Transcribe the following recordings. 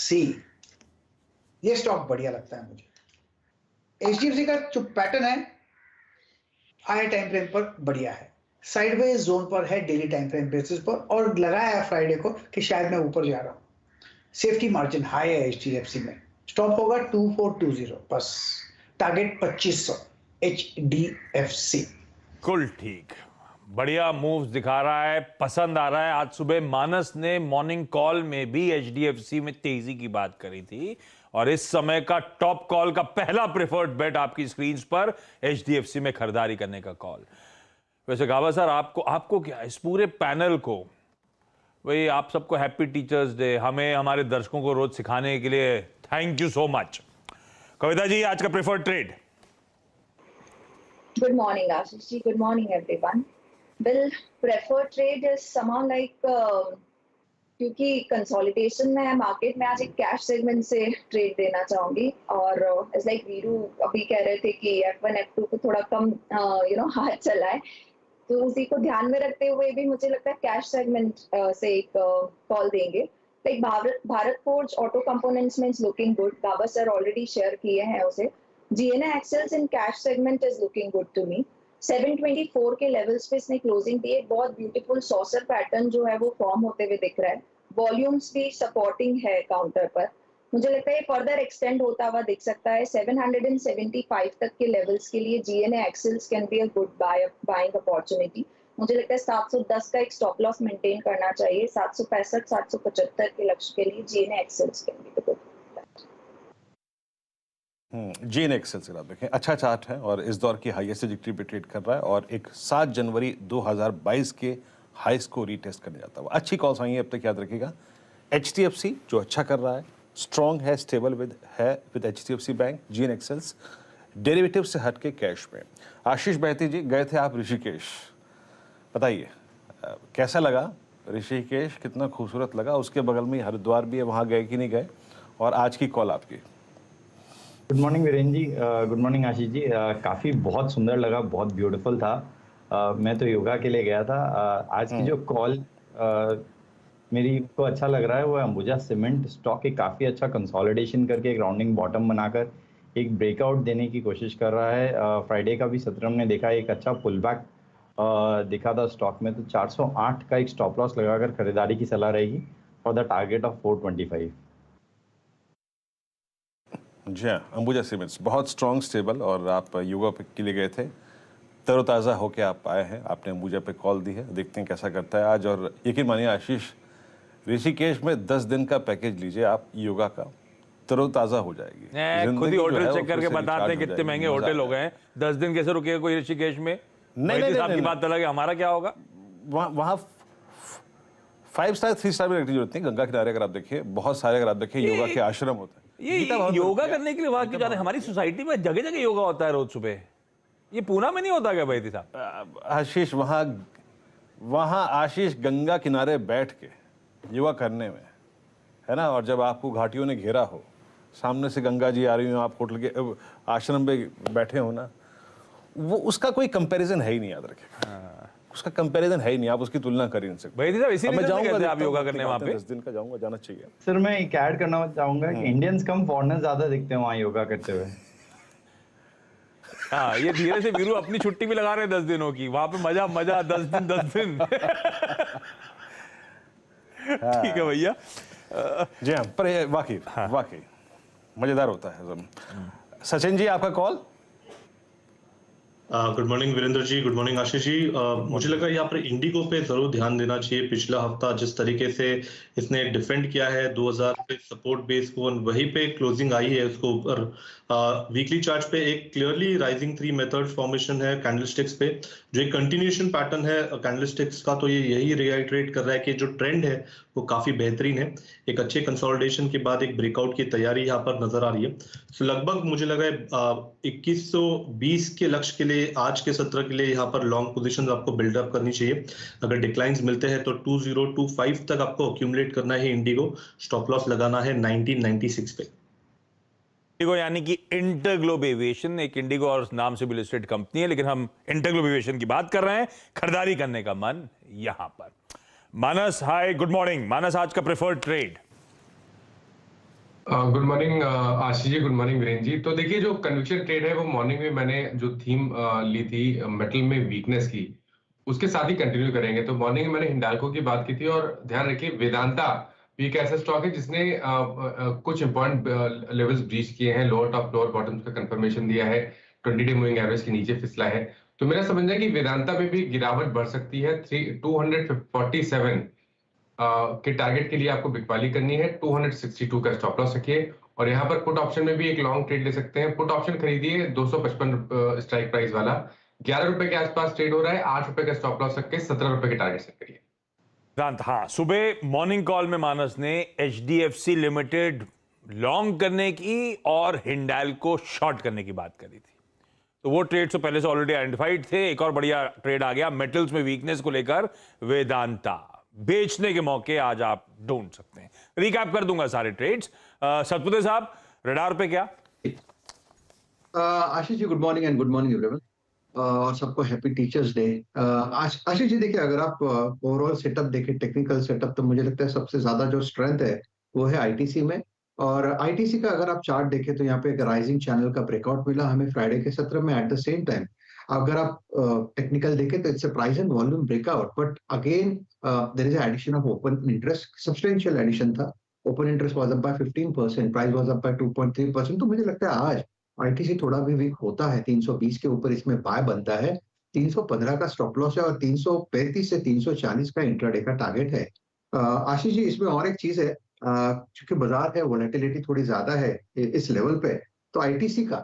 सी, ये स्टॉक बढ़िया लगता है मुझे। HDFC का जो पैटर्न है हाई टाइम फ्रेम पर बढ़िया है, साइडवेज जोन पर है डेली टाइम फ्रेम बेसिस पर, और लगाया है फ्राइडे को कि शायद मैं ऊपर जा रहा हूं। सेफ्टी मार्जिन हाई है HDFC में, स्टॉप होगा 2420, बस टारगेट 2500 HDFC। कुल ठीक, बढ़िया मूव्स दिखा रहा है, पसंद आ रहा है। आज सुबह मानस ने मॉर्निंग कॉल में भी HDFC में तेजी की बात करी थी, और इस समय का टॉप कॉल का पहला प्रेफर्ड बेट आपकी स्क्रीन पर HDFC में खरीदारी करने का कॉल। वैसे गावा सर, आपको क्या, इस पूरे पैनल को, भाई आप सबको हैप्पी टीचर्स डे, हमें हमारे दर्शकों को रोज सिखाने के लिए thank you so much. Kavita ji, आज का preferred trade. Good morning, Ashish ji. Good morning, everyone. Well, preferred trade is somehow like क्योंकि कंसोलिडेशन में है मार्केट में, आज एक कैश सेगमेंट से ट्रेड देना चाहूंगी। और इट्स लाइक वीरू अभी कह रहे थे कि F1 F2 को थोड़ा कम हाथ चला है, तो उसी को ध्यान में रखते हुए भी मुझे लगता है कैश सेगमेंट से एक कॉल देंगे। Like Bharat forge auto components में इज लुकिंग गुड, गावा सर ऑलरेडी शेयर किए हैं उसे। GNA Axles in cash segment is looking good to me. 724 के लेवल्स पे इसने क्लोजिंग दी है, बहुत ब्यूटीफुल सॉसर पैटर्न जो है वो फॉर्म होते हुए दिख रहा है। वॉल्यूम्स भी सपोर्टिंग है काउंटर पर, मुझे लगता है फर्दर एक्सटेंड होता हुआ दिख सकता है। 775 तक के लेवल्स के लिए GNA Axles can be a good buying opportunity. मुझे लगता है 710 का एक स्टॉप लॉस मेंटेन करना चाहिए। 765 775 के लक्ष्य के लिए GNA Axles can be good. GNA Axles आप देखें, अच्छा चार्ट है और इस दौर की हाईएस्ट ट्रैजेक्टरी पे ट्रेड कर रहा है, और एक 7 जनवरी 2022 के हाईस को रीटेस्ट करने जाता हुआ। अच्छी कॉल्स आई हैं अब तक, याद रखिएगा। HDFC जो अच्छा कर रहा है, स्ट्रॉन्ग है, stable with HDFC bank. GNA Axles derivative से हट के कैश में। आशीष बहती जी, गए थे आप ऋषिकेश, बताइए कैसा लगा ऋषिकेश, कितना खूबसूरत लगा? उसके बगल में हरिद्वार भी है, वहाँ गए कि नहीं गए? और आज की कॉल आपकी। गुड मॉर्निंग वीरेन जी, गुड मॉर्निंग आशीष जी। काफ़ी बहुत सुंदर लगा, बहुत ब्यूटीफुल था। मैं तो योगा के लिए गया था। आज की जो कॉल मेरी को अच्छा लग रहा है वो अंबुजा सीमेंट स्टॉक के काफ़ी अच्छा कंसोलिडेशन करके एक राउंडिंग बॉटम बनाकर एक ब्रेकआउट देने की कोशिश कर रहा है। फ्राइडे का भी सत्र हमने देखा, एक अच्छा पुल बैक दिखा था स्टॉक में, तो 408 का एक स्टॉप लॉस लगाकर खरीदारी की सलाह रहेगी फॉर द टारगेट ऑफ 425। जी हाँ, अंबुजा सीमेंट्स बहुत स्ट्रॉन्ग, स्टेबल, और आप योगा के लिए गए थे, तरोताज़ा होके आप आए हैं, आपने अंबुजा पे कॉल दी है, देखते हैं कैसा करता है आज। और यकीन मानिए आशीष, ऋषिकेश में 10 दिन का पैकेज लीजिए आप योगा का, तरोताज़ा हो जाएगी। खुद ही होटल चेक करके बताते हैं कितने महंगे होटल हो गए हैं। 10 दिन कैसे रुकेगा कोई ऋषिकेश में? नहीं, आपकी बात अलग है, हमारा क्या होगा? वहाँ 5 स्टार 3 स्टार में रखने की जरूरत नहीं। गंगा किनारे अगर आप देखिए, बहुत सारे अगर आप देखिए योगा के आश्रम होते हैं। ये योगा करने के लिए वहां क्यों जाते हैं? हमारी सोसाइटी में जगह जगह योगा होता है रोज सुबह। ये पूना में नहीं होता क्या भाई साहब? आशीष, वहाँ आशीष गंगा किनारे बैठ के योगा करने में है ना, और जब आपको घाटियों ने घेरा हो, सामने से गंगा जी आ रही हो, आप होटल के आश्रम में बैठे हो ना, वो उसका कोई कंपैरिजन है ही नहीं, याद रखें। उसका कंपैरिजन है ही नहीं, आप उसकी तुलना कर ही नहीं सकते। भाई साहब, इसीलिए जाऊंगा आप योगा करने वहां पे। 10 दिन का जाऊंगा, जाना चाहिए। सर मैं एक ऐड करना चाहूंगा कि इंडियंस कम फॉरेनर्स ज्यादा दिखते हैं वहाँ योगा करते हुए। हाँ, ये धीरे से वीरू अपनी छुट्टी भी लगा रहे हैं 10 दिनों की, वहां पे मजा 10 दिन। ठीक है भैया। जी हाँ, पर वाकई मजेदार होता है। सचिन जी, आपका call. Good morning Virendra ji, good morning Ashish जी। मुझे लगा यहाँ पर इंडिगो पे जरूर ध्यान देना चाहिए। पिछला हफ्ता जिस तरीके से इसने डिफेंड किया है 2000 पे सपोर्ट बेस को, वहीं पे क्लोजिंग आई है उसको ऊपर। वीकली चार्ट पे एक क्लियरली राइजिंग 3 मेथड फॉर्मेशन है कैंडलस्टिक्स पे, जो एक कंटिन्यूएशन पैटर्न है कैंडलस्टिक्स का। तो ये यही रिआइटरेट कर रहा है कि जो ट्रेंड है वो काफी बेहतरीन है। एक अच्छे कंसोलिडेशन के बाद एक ब्रेकआउट की तैयारी यहाँ पर नजर आ रही है। तो लगभग मुझे लगा 2120 के लक्ष्य के लिए आज के सत्र के लिए यहाँ पर लॉन्ग पोजीशंस आपको बिल्डअप करनी चाहिए। अगर डिक्लाइंस मिलते हैं तो 2025 तक आपको अक्यूमुलेट करना है इंडिगो। स्टॉप लॉस लगाना है 1996 पे। इंडिगो यानी कि इंटरग्लोब एविएशन, एक इंडिगो और नाम से भी लिस्टेड कंपनी है, लेकिन हम इंटरग्लोब एविएशन की बात कर रहे हैं। खरीदारी करने का मन यहां पर। मानस, हाय, गुड मॉर्निंग। मानस, आज का preferred trade. Good morning Ashish ji, good morning Virendra ji. तो देखिए, जो कन्विक्शन ट्रेड है वो मॉर्निंग में मैंने जो थीम ली थी मेटल में वीकनेस की, उसके साथ ही कंटिन्यू करेंगे। तो मॉर्निंग में मैंने हिंडाल्को की बात की थी, और ध्यान रखिए वेदांता भी एक ऐसा स्टॉक है जिसने कुछ इंपॉर्टेंट लेवल्स ब्रीच किए हैं, लोअर टॉप लोअर बॉटम्स का कंफर्मेशन दिया है, 20-डे मूविंग एवरेज के नीचे फिसला है। तो मेरा समझना है कि वेदांता में भी गिरावट बढ़ सकती है। 247 के टारगेट के लिए आपको बिकवाली करनी है। 262 का स्टॉप लॉस रखिए, और यहाँ पर पुट ऑप्शन में भी एक लॉन्ग ट्रेड ले सकते हैं। पुट ऑप्शन खरीदिए 255 स्ट्राइक प्राइस वाला, 11 रुपए के आसपास ट्रेड हो रहा है। 8 रुपए का स्टॉप लॉस रख के 17 रुपए के टारगेट सेट करिए। हाँ, सुबह मॉर्निंग कॉल में मानस ने एचडीएफसी लिमिटेड लॉन्ग करने की और हिंडाल्को शॉर्ट करने की बात करी थी। तो वो ट्रेड तो पहले से ऑलरेडी आइडेंटिफाइड थे। एक और बढ़िया ट्रेड आ गया मेटल्स में वीकनेस को लेकर, वेदांता बेचने के मौके आज आप ढूंढ सकते हैं। रिकैप कर दूंगा सारे ट्रेड्स। सतपुते साहब, रडार पे क्या? Ashish ji, good morning and good morning everyone, और सबको happy teachers day. Ashish ji, देखिए, अगर आप ओवरऑल सेटअप देखें, टेक्निकल सेटअप, तो मुझे लगता है सबसे ज्यादा जो स्ट्रेंथ है वो है आईटीसी में। और आईटीसी का अगर आप चार्ट देखें तो यहाँ पे एक राइजिंग चैनल का ब्रेकआउट मिला हमें फ्राइडे के सत्र में। एट द सेम टाइम अगर आप टेक्निकल देखें तो it's a price and volume breakout, but again there is addition of open interest, substantial addition था। Open interest was up by 15%, price was up by 2.3%। तो मुझे लगता है आज आईटीसी थोड़ा भी वीक होता है, 320 के ऊपर इसमें बाय बनता है। 315 का स्टॉप लॉस है और 335 से 340 का इंट्राडे का टारगेट है। आशीष जी, इसमें और एक चीज है, क्योंकि बाजार है, वोलेटिलिटी थोड़ी ज्यादा है इस लेवल पे, तो आईटीसी का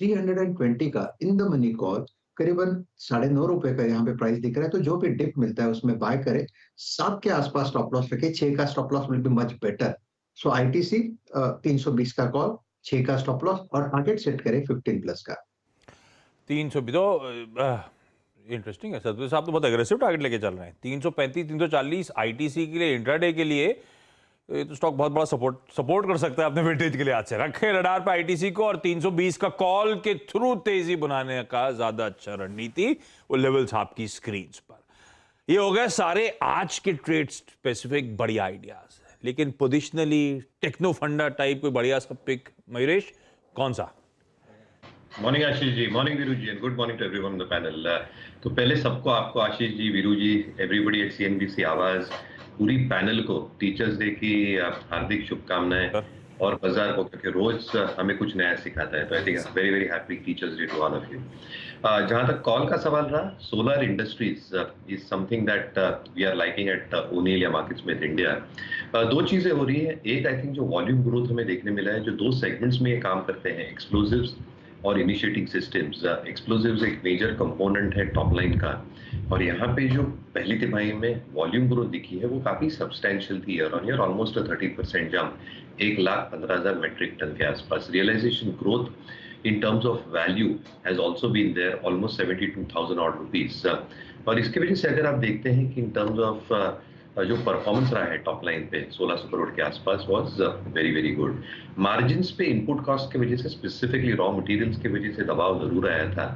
320 का इन द मनी कॉल करीबन 9.5 रुपए का यहाँ पे प्राइस दिख रहा है। तो जो भी डिप मिलता है उसमें बाय करे। 7 के आसपास स्टॉप लॉस रखे, 6 का stop loss will be much better. So ITC 320 का कॉल, 6 का स्टॉप लॉस, और टारगेट सेट करें 15 प्लस का। 300 भी तो इंटरेस्टिंग है। सतपुते साहब तो बहुत एग्रेसिव टारगेट लेके चल रहे हैं। 335 340 आईटीसी के लिए इंट्राडे के लिए, ये तो स्टॉक बहुत बड़ा सपोर्ट कर सकता है अपने वेटेज के लिए। आज से रखें रडार पे आईटीसी को, और 320 का कॉल के थ्रू तेजी बनाने का ज्यादा अच्छा रणनीति, वो लेवल्स आपकी स्क्रीन पर। ये हो गए सारे आज के ट्रेड स्पेसिफिक बढ़िया आइडियाज। लेकिन पोजिशनली टेक्नो फंडा टाइप कोई बढ़िया सा पिक, मयूरेश, कौन सा? Morning Ashish ji, morning Veeru ji, and good morning to everyone on the panel. तो पहले सबको, आपको Ashish ji, Veeru ji, everybody at CNBC Awaaz, पूरी पैनल को टीचर्स डे की हार्दिक शुभकामनाएं, और बाजार को, क्योंकि रोज हमें कुछ नया सिखाता है। तो I think very very happy teachers day to all of you. जहां तक कॉल का सवाल रहा, solar industries is something that we are liking at ओनिल या मार्केट्स में इंडिया। दो चीजें हो रही है। एक, आई थिंक जो वॉल्यूम ग्रोथ हमें देखने मिला है, जो दो सेगमेंट्स में ये काम करते हैं, एक्सप्लोजिव्स और इनिशिएटिंग सिस्टम्स। एक्सप्लोजिव्स एक मेजर कंपोनेंट है टॉप लाइन का, और यहाँ पे जो पहली तिमाही में वॉल्यूम ग्रोथ दिखी है वो काफी सब्सटैंशियल थी, year on year almost 30% jump, 1,15,000 metric tonne के आसपास। Realisation growth in terms of value has also been there, almost 72,000 odd rupees. और इसकी वजह से अगर आप देखते हैं कि इन टर्म्स ऑफ जो परफॉर्मेंस रहा है टॉप लाइन पे 1600 करोड़ के आसपास, was very very good. Margins पे इनपुट कॉस्ट की वजह से, स्पेसिफिकली रॉ मटेरियल्स की वजह से दबाव जरूर आया था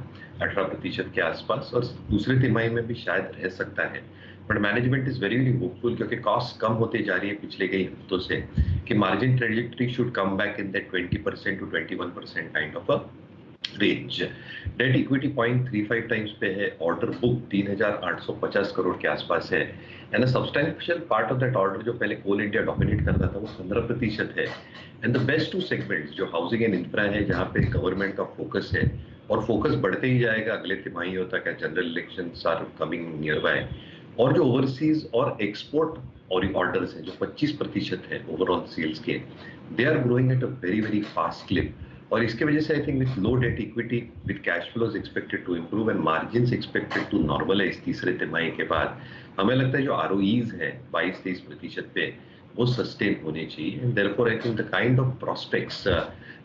18% के आसपास, और दूसरी तिमाही में भी शायद रह सकता है। But management is very very hopeful, क्योंकि कॉस्ट कम होते जा रही है पिछले कई हफ्तों से, कि margin trajectory should come back in that 20% to 21% kind of a range. Debt equity 0.35 times पे है। ऑर्डर बुक 3,850 करोड़ के आसपास है, and substantial part of that order जो पहले कोल इंडिया डोमिनेट करता था वो 15% है। And the best two segments जो हाउसिंग एंड इंफ्रा है, जहाँ पे गवर्नमेंट का फोकस है, और फोकस बढ़ते ही जाएगा अगले तिमाही होता है, general elections are coming near by. और जो ओवरसीज और एक्सपोर्ट और ऑर्डर्स हैं जो 25% है ओवरऑल सेल्स के, they are growing at a very very fast clip. और इसके वजह से I think with low debt equity, with cash flows expected to improve and margins expected to normalise तीसरे तिमाही के बाद, हमें लगता है जो आरओईज है 22-23% पे, वो सस्टेन होने चाहिए। And therefore I think the kind of prospects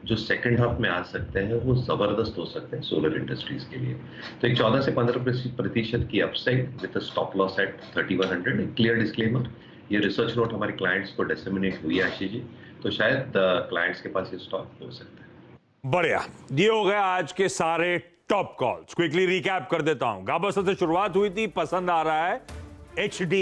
जो सेकंड हाफ में आ सकते हैं वो जबरदस्त हो सकते हैं सोलर इंडस्ट्रीज के लिए। तो एक 14 से 15% की upside with stop loss at 3100। Clear disclaimer, ये रिसर्च नोट हमारे क्लाइंट्स को डिसेमिनेट हुई है आशीष जी, तो शायद क्लाइंट्स के पास ये स्टॉक हो सकता है। बढ़िया, ये हो गया आज के सारे टॉप कॉल्स। क्विकली रिकैप कर देता हूं। गाबस्तर से शुरुआत हुई थी, पसंद आ रहा है एचडीएफसी